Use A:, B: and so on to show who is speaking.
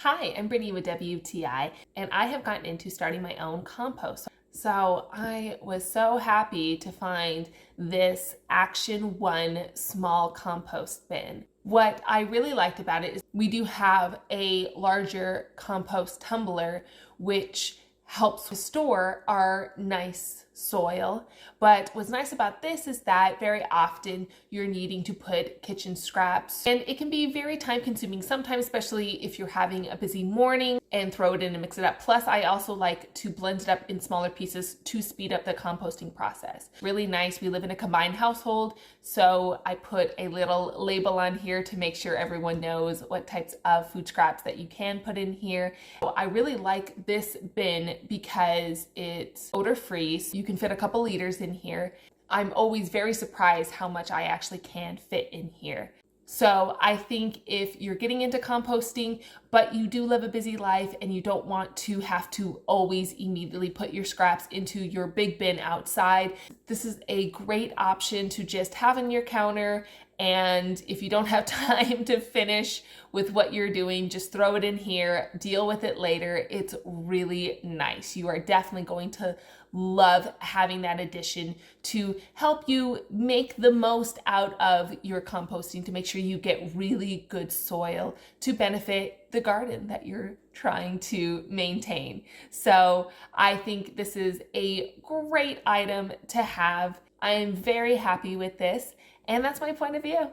A: Hi, I'm Brittany with WTI, and I have gotten into starting my own compost. So I was so happy to find this Action 1 small compost bin. What I really liked about it is we do have a larger compost tumbler, which helps store our nice soil. But what's nice about this is that very often you're needing to put kitchen scraps, and it can be very time consuming sometimes, especially if you're having a busy morning, and throw it in and mix it up. Plus, I also like to blend it up in smaller pieces to speed up the composting process. Really nice. We live in a combined household, so I put a little label on here to make sure everyone knows what types of food scraps that you can put in here. So I really like this bin because it's odor-free. So you can fit a couple liters in here. I'm always very surprised how much I actually can fit in here. So I think if you're getting into composting, but you do live a busy life and you don't want to have to always immediately put your scraps into your big bin outside, this is a great option to just have on your counter. And if you don't have time to finish with what you're doing, just throw it in here, deal with it later. It's really nice. You are definitely going to love having that addition to help you make the most out of your composting, to make sure you get really good soil to benefit the garden that you're trying to maintain. So I think this is a great item to have. I am very happy with this, and that's my point of view.